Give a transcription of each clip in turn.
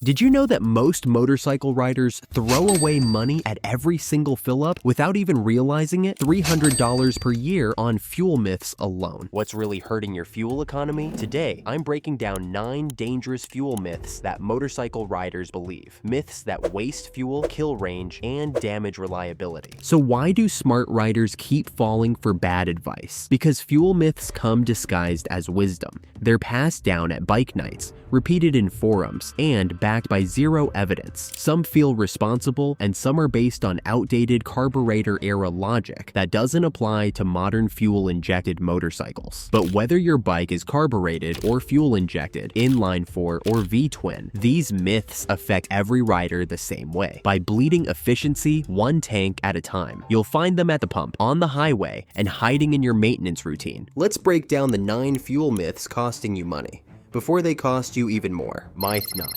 Did you know that most motorcycle riders throw away money at every single fill-up without even realizing it? $300 per year on fuel myths alone. What's really hurting your fuel economy? Today, I'm breaking down 9 dangerous fuel myths that motorcycle riders believe. Myths that waste fuel, kill range, and damage reliability. So why do smart riders keep falling for bad advice? Because fuel myths come disguised as wisdom. They're passed down at bike nights, repeated in forums, and backed by zero evidence. Some feel responsible, and some are based on outdated carburetor-era logic that doesn't apply to modern fuel-injected motorcycles. But whether your bike is carbureted or fuel-injected, inline-four or V-twin, these myths affect every rider the same way. By bleeding efficiency one tank at a time, you'll find them at the pump, on the highway, and hiding in your maintenance routine. Let's break down the 9 fuel myths costing you money before they cost you even more. Myth 9.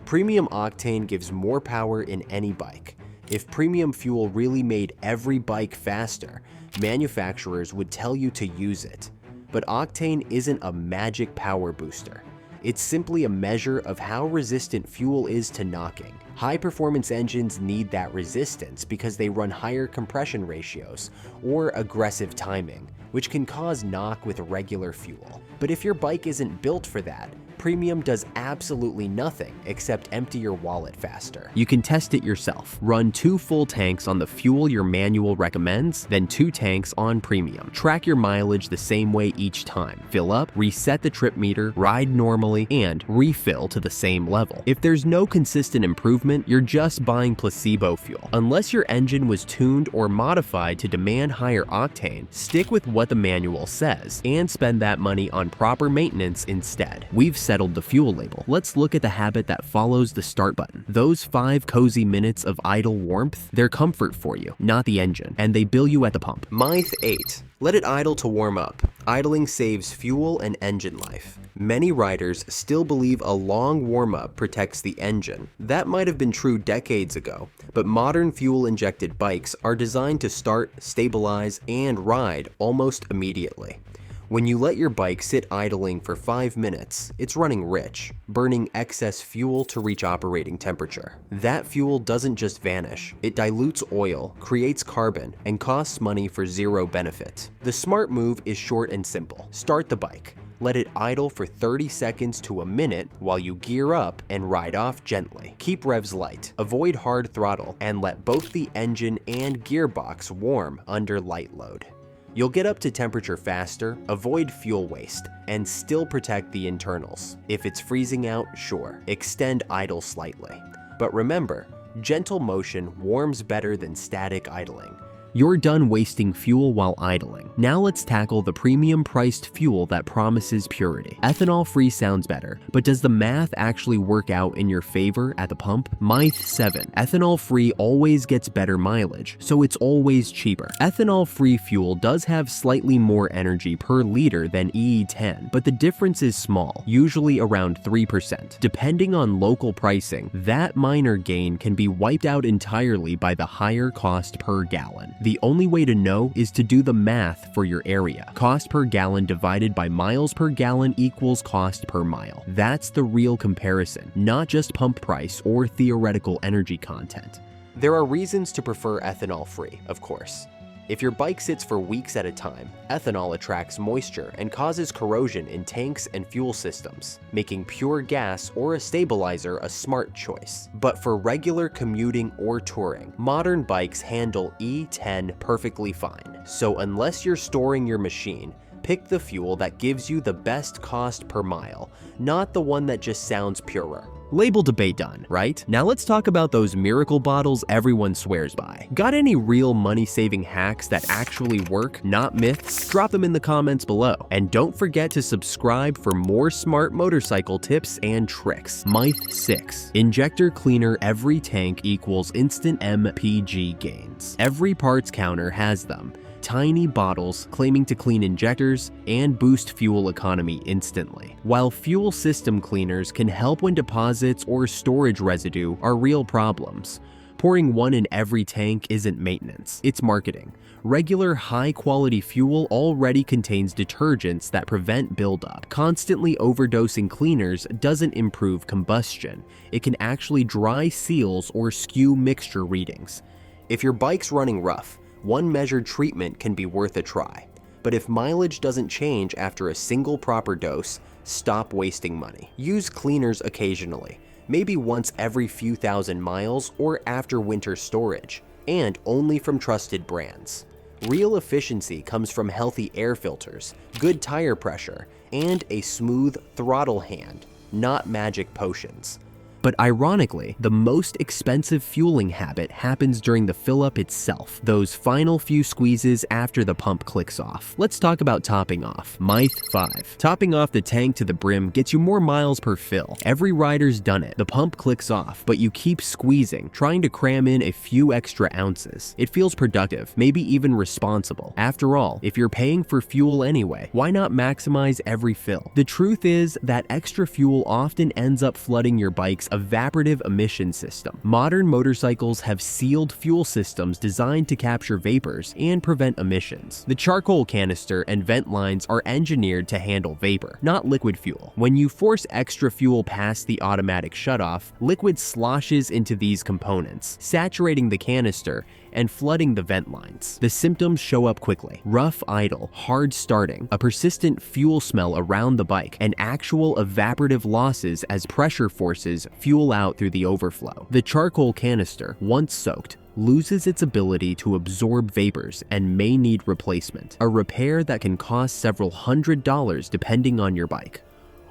Premium octane gives more power in any bike. If premium fuel really made every bike faster, manufacturers would tell you to use it. But octane isn't a magic power booster. It's simply a measure of how resistant fuel is to knocking. High-performance engines need that resistance because they run higher compression ratios or aggressive timing, which can cause knock with regular fuel. But if your bike isn't built for that, premium does absolutely nothing except empty your wallet faster. You can test it yourself. Run 2 full tanks on the fuel your manual recommends, then 2 tanks on premium. Track your mileage the same way each time. Fill up, reset the trip meter, ride normally, and refill to the same level. If there's no consistent improvement, you're just buying placebo fuel. Unless your engine was tuned or modified to demand higher octane, stick with what the manual says and spend that money on proper maintenance instead. We've settled the fuel label. Let's look at the habit that follows the start button. Those 5 cozy minutes of idle warmth, they're comfort for you, not the engine, and they bill you at the pump. Myth 8. Let it idle to warm up. Idling saves fuel and engine life. Many riders still believe a long warm-up protects the engine. That might have been true decades ago, but modern fuel-injected bikes are designed to start, stabilize, and ride almost immediately. When you let your bike sit idling for 5 minutes, it's running rich, burning excess fuel to reach operating temperature. That fuel doesn't just vanish, it dilutes oil, creates carbon, and costs money for zero benefit. The smart move is short and simple. Start the bike. Let it idle for 30 seconds to a minute while you gear up and ride off gently. Keep revs light, avoid hard throttle, and let both the engine and gearbox warm under light load. You'll get up to temperature faster, avoid fuel waste, and still protect the internals. If it's freezing out, sure, extend idle slightly. But remember, gentle motion warms better than static idling. You're done wasting fuel while idling. Now let's tackle the premium-priced fuel that promises purity. Ethanol-free sounds better, but does the math actually work out in your favor at the pump? Myth 7. Ethanol-free always gets better mileage, so it's always cheaper. Ethanol-free fuel does have slightly more energy per liter than E10, but the difference is small, usually around 3%. Depending on local pricing, that minor gain can be wiped out entirely by the higher cost per gallon. The only way to know is to do the math for your area. Cost per gallon divided by miles per gallon equals cost per mile. That's the real comparison, not just pump price or theoretical energy content. There are reasons to prefer ethanol-free, of course. If your bike sits for weeks at a time, ethanol attracts moisture and causes corrosion in tanks and fuel systems, making pure gas or a stabilizer a smart choice. But for regular commuting or touring, modern bikes handle E10 perfectly fine. So unless you're storing your machine, pick the fuel that gives you the best cost per mile, not the one that just sounds purer. Label debate done, right? Now let's talk about those miracle bottles everyone swears by. Got any real money-saving hacks that actually work, not myths? Drop them in the comments below. And don't forget to subscribe for more smart motorcycle tips and tricks. Myth 6. Injector cleaner every tank equals instant MPG gains. Every parts counter has them. Tiny bottles claiming to clean injectors and boost fuel economy instantly. While fuel system cleaners can help when deposits or storage residue are real problems, pouring one in every tank isn't maintenance, it's marketing. Regular high-quality fuel already contains detergents that prevent buildup. Constantly overdosing cleaners doesn't improve combustion. It can actually dry seals or skew mixture readings. If your bike's running rough, one measured treatment can be worth a try. But if mileage doesn't change after a single proper dose, stop wasting money. Use cleaners occasionally, maybe once every few thousand miles or after winter storage, and only from trusted brands. Real efficiency comes from healthy air filters, good tire pressure, and a smooth throttle hand, not magic potions. But ironically, the most expensive fueling habit happens during the fill-up itself, those final few squeezes after the pump clicks off. Let's talk about topping off. Myth 5. Topping off the tank to the brim gets you more miles per fill. Every rider's done it. The pump clicks off, but you keep squeezing, trying to cram in a few extra ounces. It feels productive, maybe even responsible. After all, if you're paying for fuel anyway, why not maximize every fill? The truth is that extra fuel often ends up flooding your bike's evaporative emission system. Modern motorcycles have sealed fuel systems designed to capture vapors and prevent emissions. The charcoal canister and vent lines are engineered to handle vapor, not liquid fuel. When you force extra fuel past the automatic shutoff, liquid sloshes into these components, saturating the canister and flooding the vent lines. The symptoms show up quickly: rough idle, hard starting, a persistent fuel smell around the bike, and actual evaporative losses as pressure forces fuel out through the overflow. The charcoal canister, once soaked, loses its ability to absorb vapors and may need replacement, a repair that can cost several $100s depending on your bike.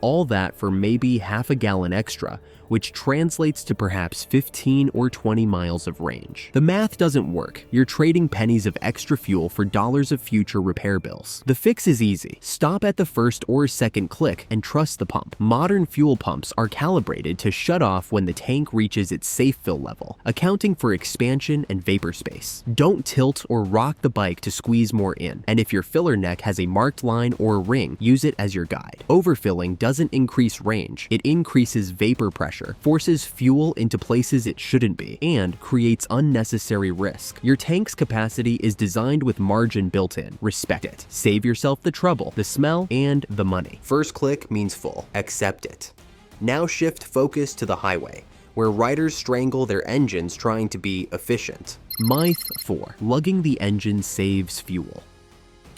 All that for maybe half a gallon extra, which translates to perhaps 15 or 20 miles of range. The math doesn't work. You're trading pennies of extra fuel for dollars of future repair bills. The fix is easy. Stop at the first or second click and trust the pump. Modern fuel pumps are calibrated to shut off when the tank reaches its safe fill level, accounting for expansion and vapor space. Don't tilt or rock the bike to squeeze more in, and if your filler neck has a marked line or ring, use it as your guide. Overfilling doesn't increase range. It increases vapor pressure, forces fuel into places it shouldn't be, and creates unnecessary risk. Your tank's capacity is designed with margin built in. Respect it. Save yourself the trouble, the smell, and the money. First click means full. Accept it. Now shift focus to the highway, where riders strangle their engines trying to be efficient. Myth 4. Lugging the engine saves fuel.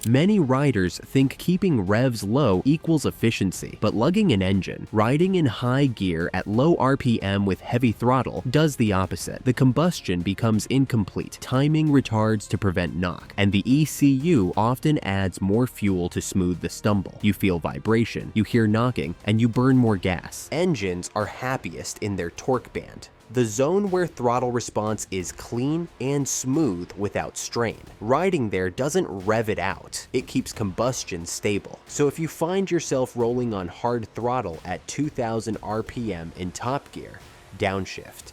Many riders think keeping revs low equals efficiency, but lugging an engine, riding in high gear at low RPM with heavy throttle, does the opposite. The combustion becomes incomplete, timing retards to prevent knock, and the ECU often adds more fuel to smooth the stumble. You feel vibration, you hear knocking, and you burn more gas. Engines are happiest in their torque band, the zone where throttle response is clean and smooth without strain. Riding there doesn't rev it out, it keeps combustion stable. So if you find yourself rolling on hard throttle at 2000 RPM in top gear, downshift.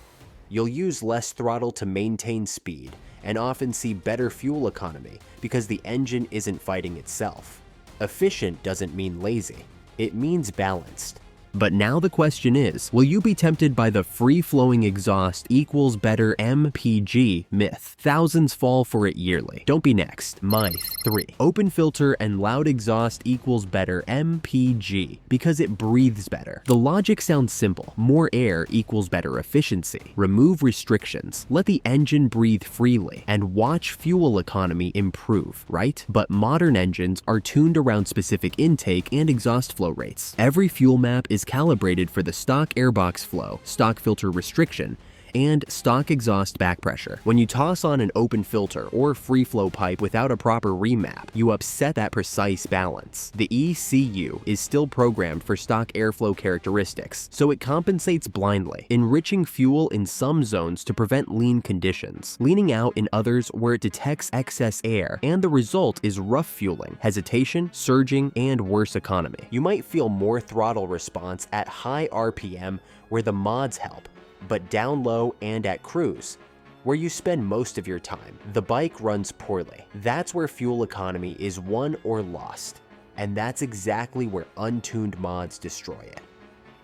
You'll use less throttle to maintain speed and often see better fuel economy because the engine isn't fighting itself. Efficient doesn't mean lazy, it means balanced. But now the question is, will you be tempted by the free-flowing exhaust equals better MPG myth? Thousands fall for it yearly. Don't be next. Myth 3. Open filter and loud exhaust equals better MPG because it breathes better. The logic sounds simple. More air equals better efficiency. Remove restrictions. Let the engine breathe freely and watch fuel economy improve, right? But modern engines are tuned around specific intake and exhaust flow rates. Every fuel map is calibrated for the stock airbox flow, stock filter restriction, and stock exhaust back pressure. When you toss on an open filter or free flow pipe without a proper remap, you upset that precise balance. The ECU is still programmed for stock airflow characteristics, so it compensates blindly, enriching fuel in some zones to prevent lean conditions, leaning out in others where it detects excess air, and the result is rough fueling, hesitation, surging, and worse economy. You might feel more throttle response at high RPM where the mods help, but down low and at cruise, where you spend most of your time, the bike runs poorly. That's where fuel economy is won or lost, and that's exactly where untuned mods destroy it.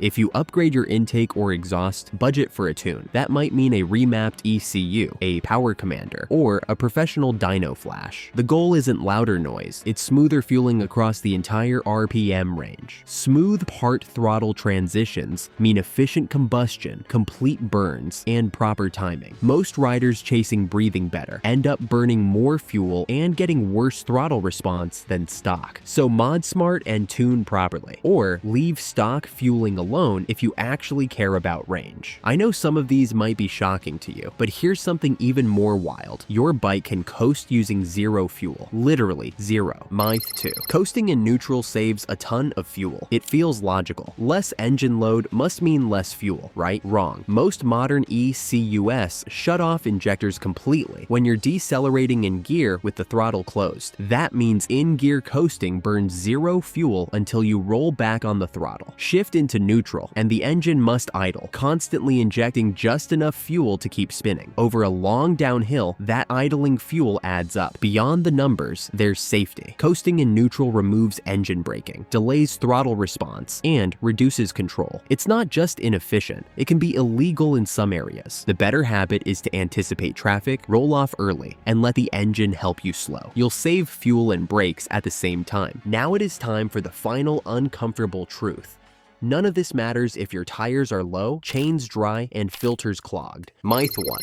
If you upgrade your intake or exhaust, budget for a tune. That might mean a remapped ECU, a power commander, or a professional dyno flash. The goal isn't louder noise, it's smoother fueling across the entire RPM range. Smooth part throttle transitions mean efficient combustion, complete burns, and proper timing. Most riders chasing breathing better end up burning more fuel and getting worse throttle response than stock. So mod smart and tune properly, or leave stock fueling alone if you actually care about range. I know some of these might be shocking to you, but here's something even more wild. Your bike can coast using zero fuel. Literally zero. Myth 2. Coasting in neutral saves a ton of fuel. It feels logical. Less engine load must mean less fuel, right? Wrong. Most modern ECUs shut off injectors completely when you're decelerating in gear with the throttle closed. That means in-gear coasting burns zero fuel until you roll back on the throttle. Shift into neutral, and the engine must idle, constantly injecting just enough fuel to keep spinning. Over a long downhill, that idling fuel adds up. Beyond the numbers, there's safety. Coasting in neutral removes engine braking, delays throttle response, and reduces control. It's not just inefficient, it can be illegal in some areas. The better habit is to anticipate traffic, roll off early, and let the engine help you slow. You'll save fuel and brakes at the same time. Now it is time for the final uncomfortable truth. None of this matters if your tires are low, chains dry, and filters clogged. Myth 1.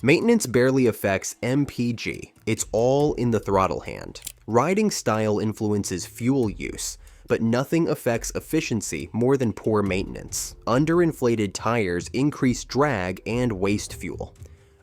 Maintenance barely affects MPG. It's all in the throttle hand. Riding style influences fuel use, but nothing affects efficiency more than poor maintenance. Underinflated tires increase drag and waste fuel.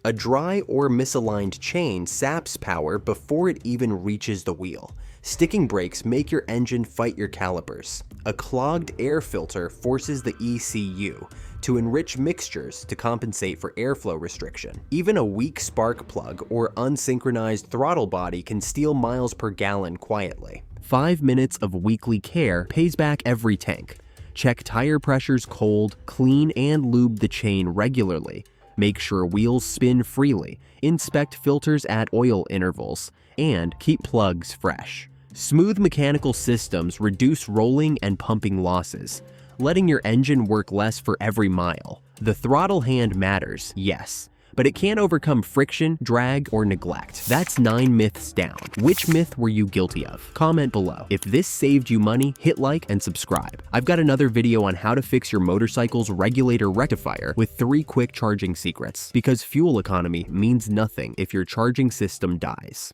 A dry or misaligned chain saps power before it even reaches the wheel. Sticking brakes make your engine fight your calipers. A clogged air filter forces the ECU to enrich mixtures to compensate for airflow restriction. Even a weak spark plug or unsynchronized throttle body can steal miles per gallon quietly. 5 minutes of weekly care pays back every tank. Check tire pressures cold, clean and lube the chain regularly. Make sure wheels spin freely, inspect filters at oil intervals, and keep plugs fresh. Smooth mechanical systems reduce rolling and pumping losses, letting your engine work less for every mile. The throttle hand matters, yes, but it can't overcome friction, drag, or neglect. That's 9 myths down. Which myth were you guilty of? Comment below. If this saved you money, hit like and subscribe. I've got another video on how to fix your motorcycle's regulator rectifier with 3 quick charging secrets, because fuel economy means nothing if your charging system dies.